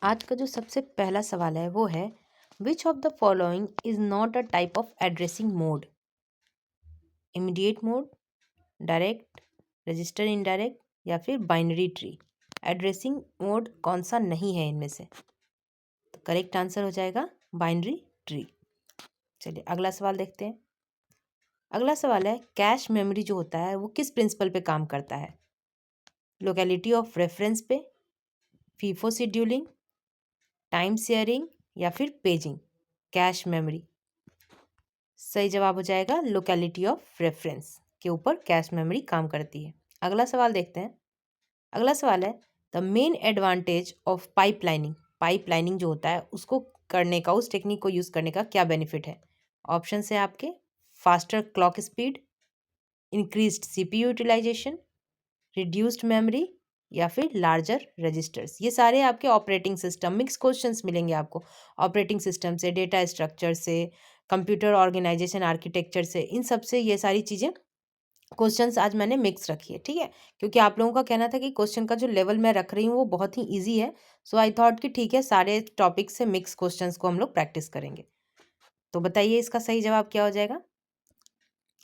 आज का जो सबसे पहला सवाल है वो है which of the following is not a type of addressing mode. Immediate mode, direct, register indirect या फिर बाइनरी ट्री। एड्रेसिंग मोड कौन सा नहीं है इनमें से? तो करेक्ट आंसर हो जाएगा बाइनरी ट्री। चलिए अगला सवाल देखते हैं। अगला सवाल है कैश मेमोरी जो होता है वो किस प्रिंसिपल पे काम करता है? लोकेलिटी ऑफ रेफरेंस पे, फीफो शेड्यूलिंग, टाइम शेयरिंग या फिर पेजिंग। कैश मेमोरी सही जवाब हो जाएगा लोकेलिटी ऑफ रेफरेंस के ऊपर कैश मेमोरी काम करती है। अगला सवाल देखते हैं। अगला सवाल है the main advantage of pipelining. Pipelining जो होता है उसको करने का, उस टेक्निक को यूज़ करने का क्या बेनिफिट है? ऑप्शन है आपके faster clock speed, increased CPU utilisation, reduced memory या फिर लार्जर रजिस्टर्स। ये सारे आपके ऑपरेटिंग सिस्टम मिक्स क्वेश्चंस मिलेंगे आपको। ऑपरेटिंग सिस्टम से, डेटा स्ट्रक्चर से, कंप्यूटर ऑर्गेनाइजेशन आर्किटेक्चर से, इन सब से ये सारी चीज़ें क्वेश्चंस आज मैंने मिक्स रखी है, ठीक है। क्योंकि आप लोगों का कहना था कि क्वेश्चन का जो लेवल मैं रख रही हूँ वो बहुत ही ईजी है। सो आई थॉट कि ठीक है सारे टॉपिक से मिक्स क्वेश्चंस को हम लोग प्रैक्टिस करेंगे। तो बताइए इसका सही जवाब क्या हो जाएगा?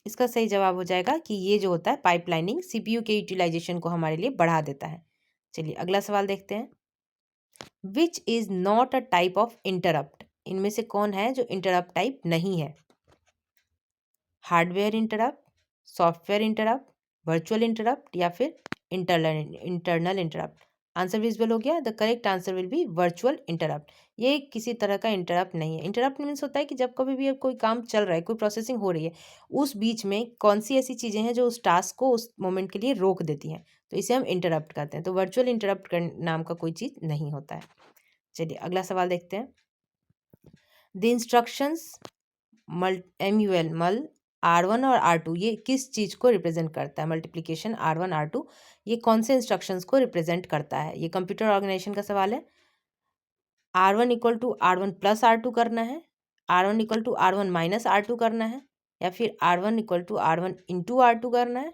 इसका सही जवाब हो जाएगा कि ये जो होता है पाइपलाइनिंग सीपीयू के यूटिलाइजेशन को हमारे लिए बढ़ा देता है। चलिए अगला सवाल देखते हैं। Which is not a type of interrupt. इनमें से कौन है जो इंटरप्ट टाइप नहीं है? Hardware interrupt, software interrupt, virtual interrupt या फिर इंटरनल इंटरप्ट। आंसर विजिबल हो गया। The correct answer will B virtual interrupt. ये किसी तरह का इंटरप्ट नहीं है। इंटरप्ट मीन्स होता है कि जब कभी भी कोई काम चल रहा है, कोई प्रोसेसिंग हो रही है, उस बीच में कौन सी ऐसी चीज़ें हैं जो उस टास्क को उस मोमेंट के लिए रोक देती हैं, तो इसे हम इंटरप्ट कहते हैं। तो वर्चुअल इंटरप्ट नाम का कोई चीज़ नहीं होता है। चलिए अगला सवाल देखते हैं। द इंस्ट्रक्शंस MUL मल R1 और R2 ये किस चीज़ को रिप्रेजेंट करता है? मल्टीप्लिकेशन R1 R2 ये कौन से इंस्ट्रक्शंस को रिप्रेजेंट करता है? ये कंप्यूटर ऑर्गेनाइजेशन का सवाल है। R1 equal to R1 plus R2 करना है, R1 equal to R1 minus R2 करना है, या फिर R1 equal to R1 into R2 करना है,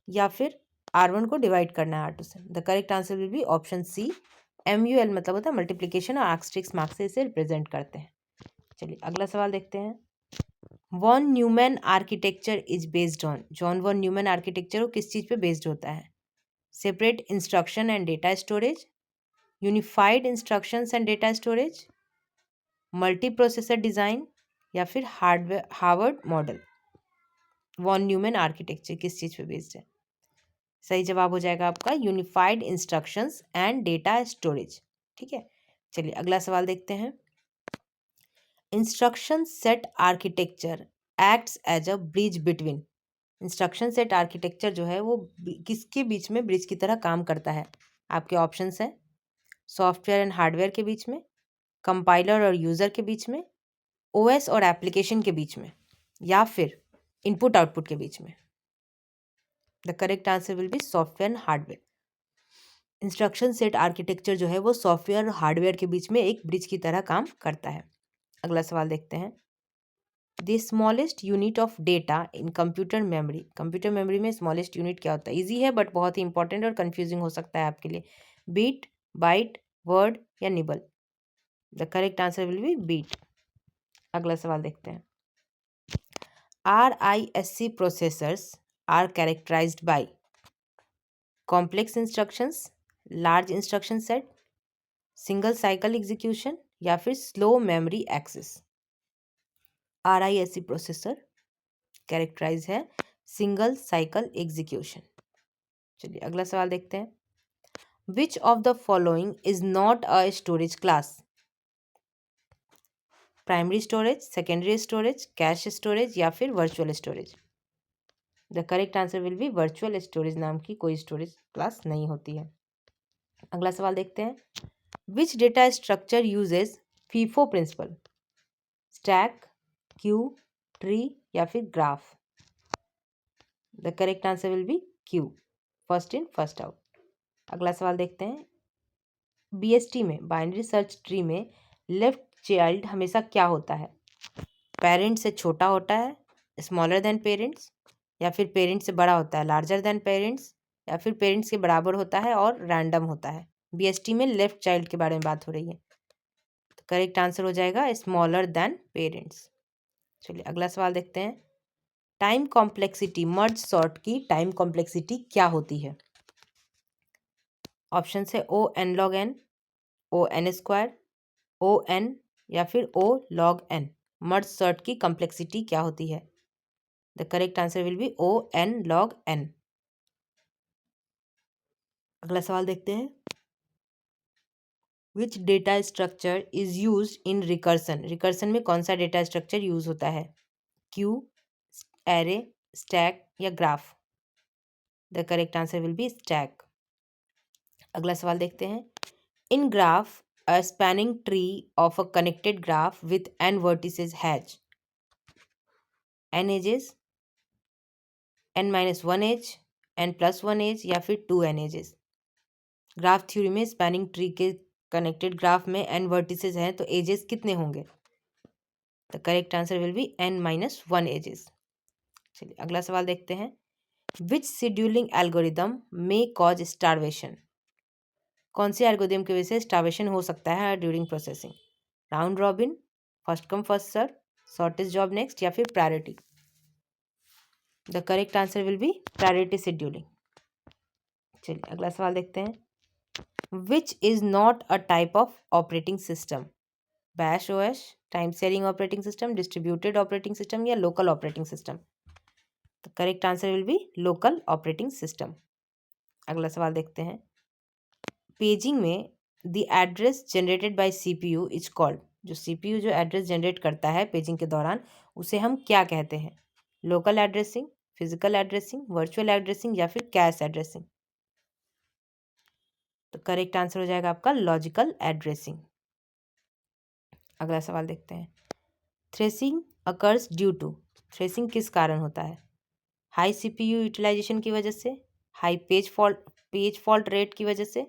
या फिर R1 को डिवाइड करना है R2 से। The correct answer will be option C. MUL मतलब होता है मल्टीप्लिकेशन और आस्टेरिस्क मार्क से इसे रिप्रेजेंट करते हैं। चलिए अगला सवाल देखते हैं। Von Neumann architecture is based on. John von Neumann architecture वो किस चीज़ पे बेस्ड होता है? Separate instruction and data storage, unified instructions and data storage, multi processor design या फिर hardware Harvard model. Von Neumann architecture किस चीज़ पे बेस्ड है? सही जवाब हो जाएगा आपका unified instructions and data storage, ठीक है। चलिए अगला सवाल देखते हैं। Instruction set architecture acts as a bridge between. Instruction set architecture जो है वो किसके बीच में ब्रिज की तरह काम करता है? आपके ऑप्शंस हैं सॉफ्टवेयर एंड हार्डवेयर के बीच में, कंपाइलर और यूज़र के बीच में, ओएस और एप्लीकेशन के बीच में, या फिर इनपुट आउटपुट के बीच में। The correct answer will B software and hardware. Instruction set architecture जो है वो सॉफ्टवेयर और हार्डवेयर के बीच में एक ब्रिज की तरह काम करता है। अगला सवाल देखते हैं। The smallest unit of data in computer memory. Computer memory में स्मॉलेस्ट यूनिट क्या होता है? इजी है बट बहुत ही इंपॉर्टेंट और कंफ्यूजिंग हो सकता है आपके लिए। बीट, बाइट, वर्ड या nibble. The correct answer will be bit. अगला सवाल देखते हैं। RISC processors are characterised by complex instructions, large instruction set, single cycle execution या फिर slow memory access. RISC processor characterise है सिंगल साइकिल एग्जीक्यूशन। चलिए अगला सवाल देखते हैं। Which of the following is not a storage class? Primary storage, secondary storage, cache storage या फिर virtual storage. The correct answer will B virtual storage नाम की कोई स्टोरेज क्लास नहीं होती है। अगला सवाल देखते हैं। Which data structure uses FIFO principle? Stack, queue, tree या फिर graph. The correct answer will be queue, first in first out. अगला सवाल देखते हैं। BST में, बाइनरी सर्च ट्री में, लेफ्ट चाइल्ड हमेशा क्या होता है? पेरेंट से छोटा होता है, स्मॉलर देन पेरेंट्स, या फिर पेरेंट्स से बड़ा होता है, लार्जर देन पेरेंट्स, या फिर पेरेंट्स के बराबर होता है और रैंडम होता है। BST में लेफ्ट चाइल्ड के बारे में बात हो रही है, तो करेक्ट आंसर हो जाएगा स्मॉलर देन पेरेंट्स। चलिए अगला सवाल देखते हैं। टाइम कॉम्प्लेक्सिटी, मर्ज सॉर्ट की टाइम कॉम्प्लेक्सिटी क्या होती है? ऑप्शन है O n log n, O n square, O n या फिर O log n। Merge sort की कॉम्प्लेक्सिटी क्या होती है? The correct answer will be O n log n। अगला सवाल देखते हैं। Which data structure is use in recursion? Recursion में कौन सा डेटा स्ट्रक्चर यूज होता है? क्यू, एरे, स्टैक या graph? The correct answer will be stack. अगला सवाल देखते हैं। In graph a spanning tree of a connected graph with n vertices has n edges, n-1 edge, n+1 edge या फिर 2n edges? Graph theory में spanning tree के connected graph में n vertices हैं तो एजेस कितने होंगे? The correct answer will be n-1 edges. चलिए अगला सवाल देखते हैं। Which scheduling algorithm may cause starvation? कौन से एल्गोरिदम की वजह से स्टारवेशन हो सकता है during processing? Round robin, first come first serve, shortest job next या फिर priority? The correct answer will be priority scheduling. चलिए अगला सवाल देखते हैं। Which is not a type of operating system? Batch OS, time sharing operating system, distributed operating system या local operating system? The correct answer will be local operating system. अगला सवाल देखते हैं। पेजिंग में the address generated by CPU is called? जो CPU जो address generate करता है पेजिंग के दौरान उसे हम क्या कहते हैं? Local addressing, physical addressing, virtual addressing या फिर कैश एड्रेसिंग? तो करेक्ट आंसर हो जाएगा आपका लॉजिकल एड्रेसिंग। अगला सवाल देखते हैं। Thrashing occurs due to? Thrashing किस कारण होता है? हाई CPU यूटिलाइजेशन की वजह से, हाई पेज फॉल्ट रेट की वजह से,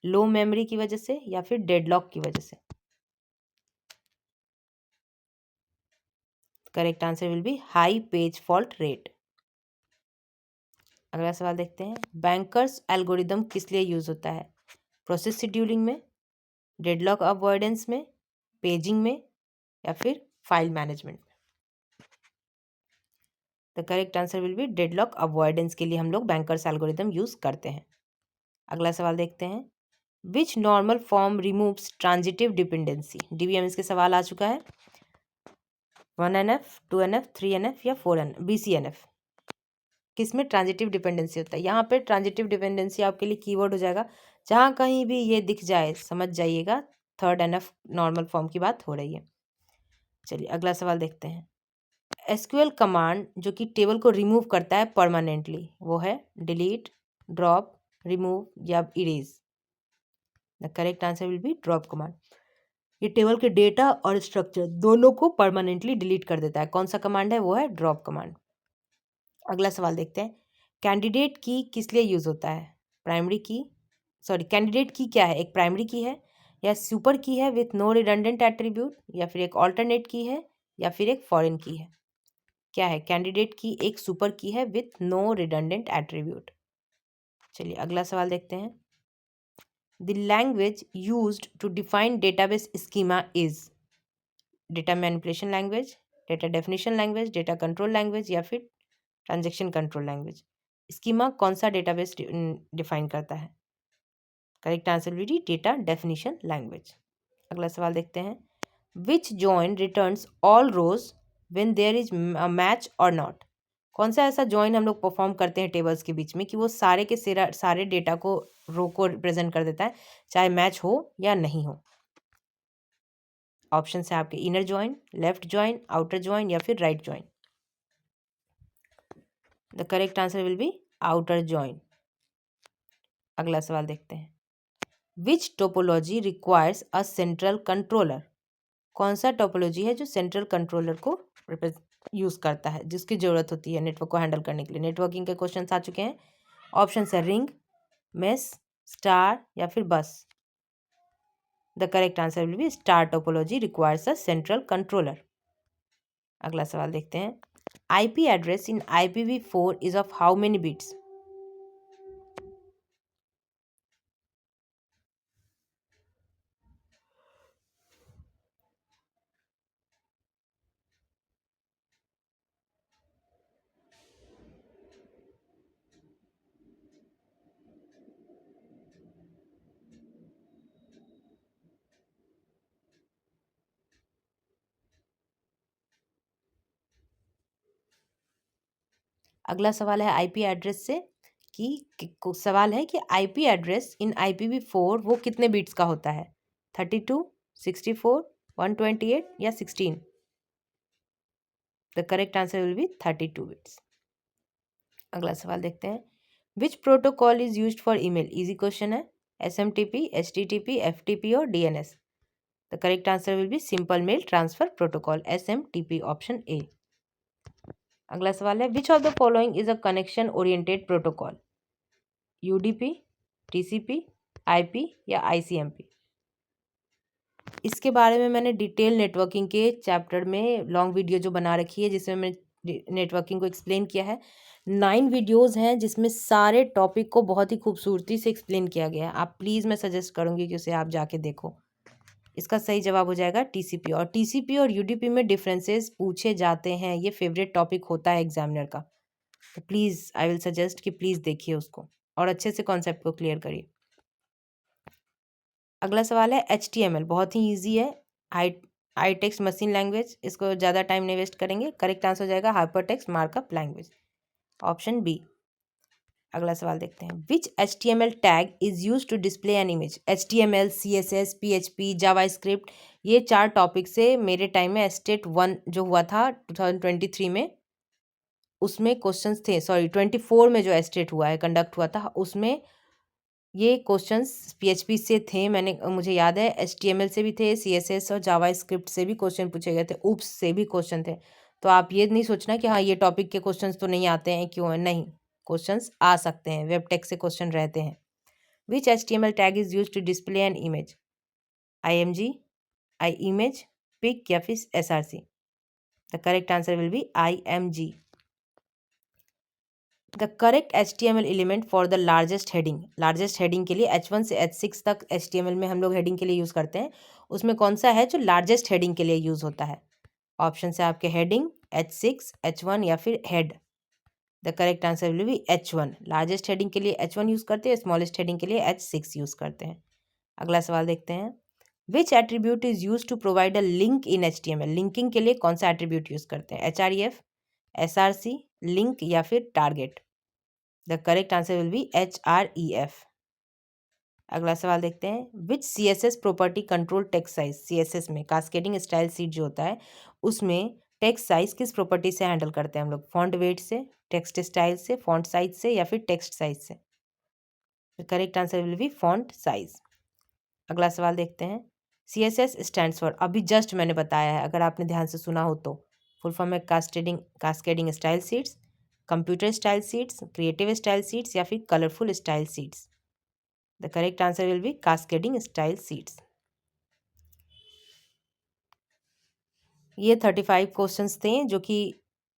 लो मेमोरी की वजह से या फिर डेडलॉक की वजह से? Correct answer will B high page fault rate. अगला सवाल देखते हैं। बैंकर्स एल्गोरिदम किस लिए यूज होता है? प्रोसेस शेड्यूलिंग में, डेडलॉक अवॉइडेंस में, पेजिंग में या फिर फाइल मैनेजमेंट में? The correct answer will B deadlock avoidance के लिए हम लोग बैंकर्स एल्गोरिदम यूज करते हैं। अगला सवाल देखते हैं। विच normal form removes transitive dependency? DBMS के सवाल आ चुका है। 1NF, 2NF, 3NF या 4NF, BCNF? किस में ट्रांजिटिव डिपेंडेंसी होता है? यहाँ पे ट्रांजिटिव डिपेंडेंसी आपके लिए कीवर्ड हो जाएगा। जहाँ कहीं भी ये दिख जाए समझ जाइएगा 3rd NF नॉर्मल फॉर्म की बात हो रही है। चलिए अगला सवाल देखते हैं। SQL कमांड जो कि टेबल को रिमूव करता है परमानेंटली वो है डिलीट, ड्रॉप, रिमूव या erase? The correct answer will be drop command. ये टेबल के डेटा और स्ट्रक्चर दोनों को परमानेंटली डिलीट कर देता है। कौन सा कमांड है? वो है ड्रॉप कमांड। अगला सवाल देखते हैं। कैंडिडेट की किस लिए यूज होता है? प्राइमरी की, सॉरी कैंडिडेट की क्या है? एक प्राइमरी की है या सुपर की है विथ नो रिडंडेंट एट्रीब्यूट या फिर एक ऑल्टरनेट की है या फिर एक फॉरेन की है? क्या है? कैंडिडेट की एक सुपर की है विथ नो रिडंडेंट एट्रीब्यूट। चलिए अगला सवाल देखते हैं। The language used to define database schema is? Data manipulation language, data definition language, data control language या फिर ट्रांजैक्शन कंट्रोल लैंग्वेज? स्कीमा कौन सा डेटाबेस डिफाइन करता है? Correct answer will be data definition language. अगला सवाल देखते हैं। Which join returns all rows when there is a match और नॉट? कौन सा ऐसा जॉइन हम लोग परफॉर्म करते हैं टेबल्स के बीच में कि वो सारे के सारे डेटा को रो को रिप्रेजेंट कर देता है चाहे मैच हो या नहीं हो? ऑप्शन है आपके inner join, left join, outer join या फिर right join? The correct answer will be outer join. अगला सवाल देखते हैं। Which topology requires a central controller? कौन सा टोपोलॉजी है जो सेंट्रल कंट्रोलर को यूज करता है, जिसकी जरूरत होती है नेटवर्क को हैंडल करने के लिए? नेटवर्किंग के क्वेश्चन आ चुके हैं। ऑप्शन है रिंग, मेस, स्टार या फिर बस? The correct answer will B star topology requires a central controller. अगला सवाल देखते हैं। IP address in IPv4 is of how many bits? अगला सवाल है आईपी एड्रेस से सवाल है कि आईपी एड्रेस इन IPv4 वो कितने बिट्स का होता है, 32, 64, 128 या 16। The correct answer will be 32 bits. अगला सवाल देखते हैं, which protocol is used for email, easy question है, SMTP, HTTP, FTP और DNS। The correct answer will be simple mail transfer protocol, SMTP, option A. अगला सवाल है, which of the following is a connection oriented protocol, UDP, TCP, IP या ICMP। इसके बारे में मैंने डिटेल नेटवर्किंग के चैप्टर में लॉन्ग वीडियो जो बना रखी है, जिसमें मैंने नेटवर्किंग को एक्सप्लेन किया है। 9 वीडियोस हैं जिसमें सारे टॉपिक को बहुत ही खूबसूरती से एक्सप्लेन किया गया है। आप प्लीज़, मैं सजेस्ट करूँगी कि उसे आप जाके देखो। इसका सही जवाब हो जाएगा TCP। और TCP और UDP में डिफरेंसेस पूछे जाते हैं, ये फेवरेट टॉपिक होता है एग्जामिनर का। तो प्लीज़ आई विल सजेस्ट कि प्लीज़ देखिए उसको और अच्छे से कॉन्सेप्ट को क्लियर करिए। अगला सवाल है HTML, बहुत ही ईजी है, हाई टेक्स्ट मशीन लैंग्वेज, इसको ज़्यादा टाइम नहीं वेस्ट करेंगे। करेक्ट आंसर हो जाएगा hyper text markup language, option B. अगला सवाल देखते हैं, which HTML tag is use to display an image, HTML, CSS, PHP, JavaScript. ये 4 टॉपिक से मेरे टाइम में स्टेट 1 जो हुआ था 2023 में, उसमें क्वेश्चंस थे, सॉरी 24 में जो स्टेट हुआ है, कंडक्ट हुआ था, उसमें ये क्वेश्चंस PHP से थे। मुझे याद है HTML से भी थे, CSS और जावास्क्रिप्ट से भी क्वेश्चन पूछे गए थे, UPS से भी क्वेश्चन थे। तो आप ये नहीं सोचना कि हाँ ये टॉपिक के क्वेश्चंस तो नहीं आते हैं, क्यों है, नहीं, क्वेश्चंस आ सकते हैं, वेब टेक से क्वेश्चन रहते हैं। Which HTML tag is use to display an image, IMG, iMage, pic या फिर SRC। The correct answer will be IMG। The correct HTML element for the largest heading, largest heading के लिए H1 से H6 तक HTML में हम लोग heading के लिए यूज़ करते हैं, उसमें कौन सा है जो लार्जेस्ट हेडिंग के लिए यूज़ होता है। ऑप्शन है आपके हेडिंग, H6, H1 या फिर head. The correct answer will B H1। Largest heading के लिए H1 यूज़ करते हैं, स्मॉलेस्ट हेडिंग के लिए H6 यूज़ करते हैं। अगला सवाल देखते हैं, which attribute is use to provide a link in HTML, linking के लिए कौन सा एट्रीब्यूट यूज़ करते हैं, HREF, SRC, लिंक या फिर target. The correct answer will B HREF। अगला सवाल देखते हैं, विच CSS property control text size, CSS में कास्केडिंग स्टाइल सीट जो होता है, उसमें टेक्स्ट साइज किस प्रॉपर्टी से हैंडल करते हैं हम लोग, फॉन्ट वेट से, टेक्स्ट स्टाइल से, फॉन्ट साइज से या फिर टेक्स्ट साइज से। The correct answer will B font size. अगला सवाल देखते हैं, CSS स्टैंड्स फॉर, अभी जस्ट मैंने बताया है, अगर आपने ध्यान से सुना हो तो, फुल फॉर्म है cascading style seats, computer style seats, creative style seats या फिर colourful style seats. The correct answer will B cascading style seats. ये 35 क्वेश्चंस थे जो कि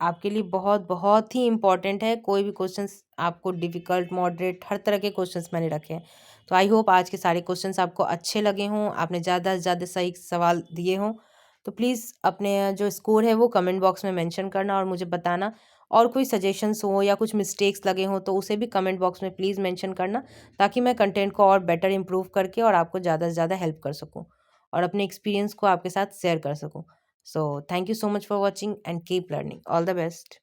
आपके लिए बहुत बहुत ही इम्पॉर्टेंट है। कोई भी क्वेश्चंस आपको डिफ़िकल्ट, मॉडरेट, हर तरह के क्वेश्चंस मैंने रखे हैं। तो आई होप आज के सारे क्वेश्चंस आपको अच्छे लगे हों, आपने ज़्यादा से ज़्यादा सही सवाल दिए हों। तो प्लीज़ अपने जो स्कोर है वो कमेंट बॉक्स में मेंशन करना और मुझे बताना। और कोई सजेशंस हो या कुछ मिस्टेक्स लगे हों तो उसे भी कमेंट बॉक्स में प्लीज़ मेंशन करना, ताकि मैं कंटेंट को और बेटर इम्प्रूव करके और आपको ज़्यादा से ज़्यादा हेल्प कर सकूँ और अपने एक्सपीरियंस को आपके साथ शेयर कर सकूँ। So, thank you so much for watching and keep learning. All the best.